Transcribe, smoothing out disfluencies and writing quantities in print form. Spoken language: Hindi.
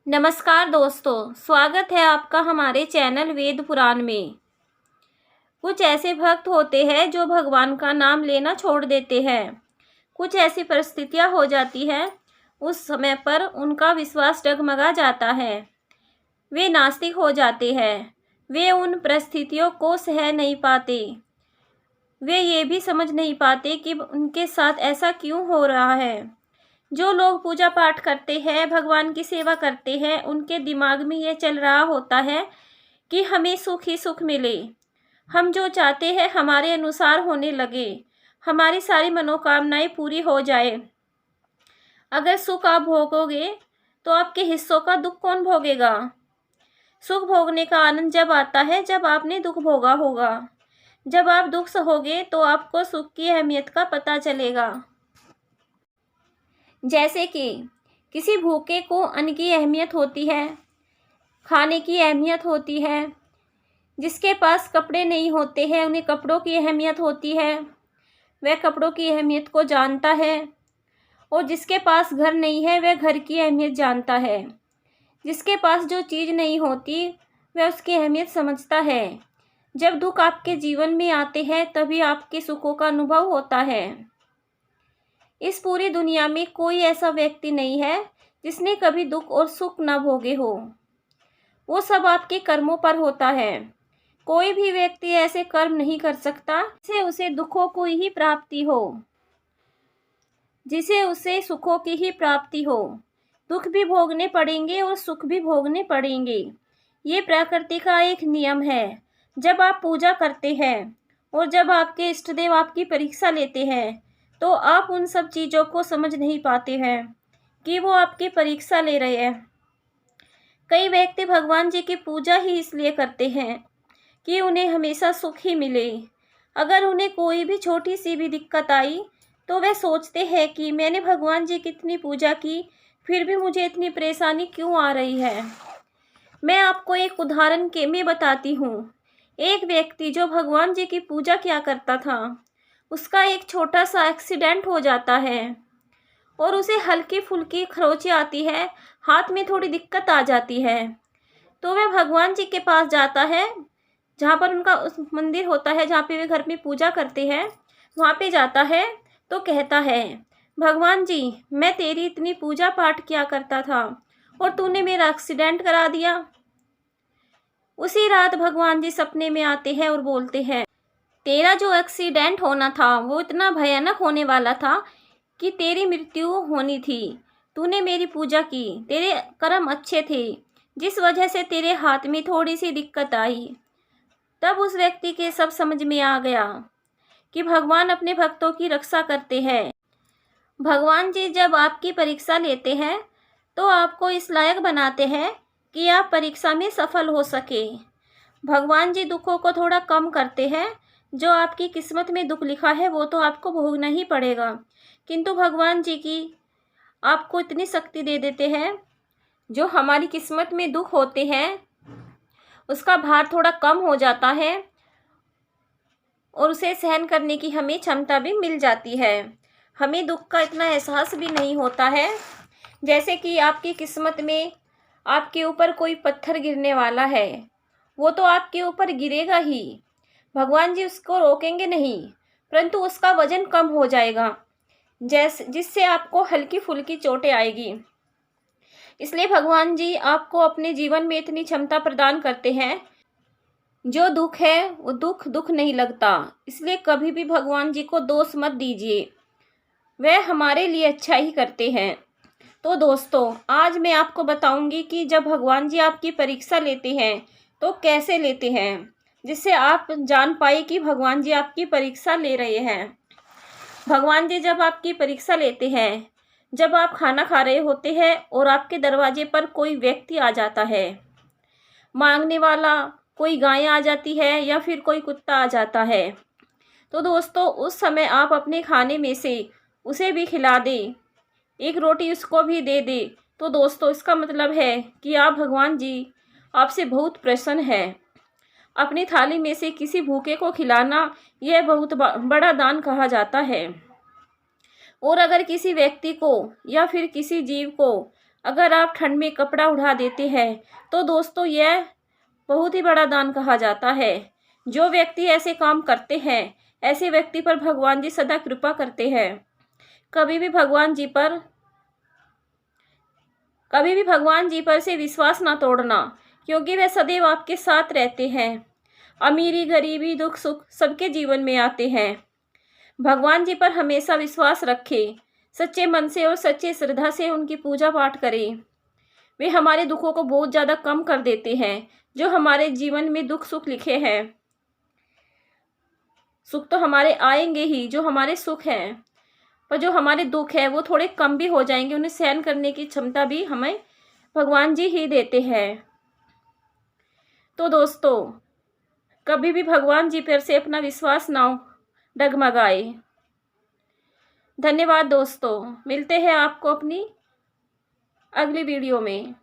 नमस्कार दोस्तों, स्वागत है आपका हमारे चैनल वेद पुराण में। कुछ ऐसे भक्त होते हैं जो भगवान का नाम लेना छोड़ देते हैं। कुछ ऐसी परिस्थितियां हो जाती हैं, उस समय पर उनका विश्वास डगमगा जाता है। वे नास्तिक हो जाते हैं। वे उन परिस्थितियों को सह नहीं पाते। वे ये भी समझ नहीं पाते कि उनके साथ ऐसा क्यों हो रहा है। जो लोग पूजा पाठ करते हैं, भगवान की सेवा करते हैं, उनके दिमाग में ये चल रहा होता है कि हमें सुख ही सुख मिले, हम जो चाहते हैं हमारे अनुसार होने लगे, हमारी सारी मनोकामनाएं पूरी हो जाए। अगर सुख आप भोगोगे तो आपके हिस्सों का दुख कौन भोगेगा। सुख भोगने का आनंद जब आता है जब आपने दुख भोगा होगा। जब आप दुख सहोगे तो आपको सुख की अहमियत का पता चलेगा। जैसे कि किसी भूखे को अन्न की अहमियत होती है, खाने की अहमियत होती है। जिसके पास कपड़े नहीं होते हैं उन्हें कपड़ों की अहमियत होती है, वह कपड़ों की अहमियत को जानता है। और जिसके पास घर नहीं है वह घर की अहमियत जानता है। जिसके पास जो चीज़ नहीं होती वह उसकी अहमियत समझता है। जब दुख आपके जीवन में आते हैं तभी आपके सुखों का अनुभव होता है। इस पूरी दुनिया में कोई ऐसा व्यक्ति नहीं है जिसने कभी दुख और सुख न भोगे हो। वो सब आपके कर्मों पर होता है। कोई भी व्यक्ति ऐसे कर्म नहीं कर सकता जिसे उसे दुखों को ही प्राप्ति हो, जिसे उसे सुखों की ही प्राप्ति हो। दुख भी भोगने पड़ेंगे और सुख भी भोगने पड़ेंगे। ये प्रकृति का एक नियम है। जब आप पूजा करते हैं और जब आपके इष्ट देव आपकी परीक्षा लेते हैं तो आप उन सब चीज़ों को समझ नहीं पाते हैं कि वो आपकी परीक्षा ले रहे हैं। कई व्यक्ति भगवान जी की पूजा ही इसलिए करते हैं कि उन्हें हमेशा सुख ही मिले। अगर उन्हें कोई भी छोटी सी भी दिक्कत आई तो वे सोचते हैं कि मैंने भगवान जी की इतनी पूजा की फिर भी मुझे इतनी परेशानी क्यों आ रही है। मैं आपको एक उदाहरण के में बताती हूँ। एक व्यक्ति जो भगवान जी की पूजा किया करता था, उसका एक छोटा सा एक्सीडेंट हो जाता है और उसे हल्की फुल्की खरोंच आती है, हाथ में थोड़ी दिक्कत आ जाती है। तो वह भगवान जी के पास जाता है, जहाँ पर उनका उस मंदिर होता है जहाँ पे वे घर में पूजा करते हैं, वहाँ पे जाता है तो कहता है, भगवान जी मैं तेरी इतनी पूजा पाठ किया करता था और तूने मेरा एक्सीडेंट करा दिया। उसी रात भगवान जी सपने में आते हैं और बोलते हैं, तेरा जो एक्सीडेंट होना था वो इतना भयानक होने वाला था कि तेरी मृत्यु होनी थी। तूने मेरी पूजा की, तेरे कर्म अच्छे थे, जिस वजह से तेरे हाथ में थोड़ी सी दिक्कत आई। तब उस व्यक्ति के सब समझ में आ गया कि भगवान अपने भक्तों की रक्षा करते हैं। भगवान जी जब आपकी परीक्षा लेते हैं तो आपको इस लायक बनाते हैं कि आप परीक्षा में सफल हो सके। भगवान जी दुखों को थोड़ा कम करते हैं। जो आपकी किस्मत में दुख लिखा है वो तो आपको भोगना ही पड़ेगा, किंतु भगवान जी की आपको इतनी शक्ति दे देते हैं, जो हमारी किस्मत में दुख होते हैं उसका भार थोड़ा कम हो जाता है और उसे सहन करने की हमें क्षमता भी मिल जाती है। हमें दुख का इतना एहसास भी नहीं होता है। जैसे कि आपकी किस्मत में आपके ऊपर कोई पत्थर गिरने वाला है, वो तो आपके ऊपर गिरेगा ही, भगवान जी उसको रोकेंगे नहीं, परंतु उसका वजन कम हो जाएगा, जिससे आपको हल्की फुल्की चोटें आएगी। इसलिए भगवान जी आपको अपने जीवन में इतनी क्षमता प्रदान करते हैं, जो दुख है वो दुख नहीं लगता। इसलिए कभी भी भगवान जी को दोष मत दीजिए, वह हमारे लिए अच्छा ही करते हैं। तो दोस्तों आज मैं आपको बताऊंगी कि जब भगवान जी आपकी परीक्षा लेते हैं तो कैसे लेते हैं, जिससे आप जान पाए कि भगवान जी आपकी परीक्षा ले रहे हैं। भगवान जी जब आपकी परीक्षा लेते हैं, जब आप खाना खा रहे होते हैं और आपके दरवाजे पर कोई व्यक्ति आ जाता है मांगने वाला, कोई गाय आ जाती है या फिर कोई कुत्ता आ जाता है, तो दोस्तों उस समय आप अपने खाने में से उसे भी खिला दें, एक रोटी उसको भी दे दे। तो दोस्तों इसका मतलब है कि आप भगवान जी आपसे बहुत प्रसन्न है। अपनी थाली में से किसी भूखे को खिलाना यह बहुत बड़ा दान कहा जाता है। और अगर किसी व्यक्ति को या फिर किसी जीव को अगर आप ठंड में कपड़ा उड़ा देते हैं तो दोस्तों यह बहुत ही बड़ा दान कहा जाता है। जो व्यक्ति ऐसे काम करते हैं, ऐसे व्यक्ति पर भगवान जी सदा कृपा करते हैं। कभी भी भगवान जी पर से विश्वास ना तोड़ना, क्योंकि वे सदैव आपके साथ रहते हैं। अमीरी, गरीबी, दुख, सुख सबके जीवन में आते हैं। भगवान जी पर हमेशा विश्वास रखें, सच्चे मन से और सच्चे श्रद्धा से उनकी पूजा पाठ करें। वे हमारे दुखों को बहुत ज़्यादा कम कर देते हैं। जो हमारे जीवन में दुख सुख लिखे हैं, सुख तो हमारे आएंगे ही, जो हमारे सुख हैं, पर जो हमारे दुख है वो थोड़े कम भी हो जाएंगे। उन्हें सहन करने की क्षमता भी हमें भगवान जी ही देते हैं। तो दोस्तों, कभी भी भगवान जी पर से अपना विश्वास ना डगमगाए। धन्यवाद दोस्तों, मिलते हैं आपको अपनी अगली वीडियो में।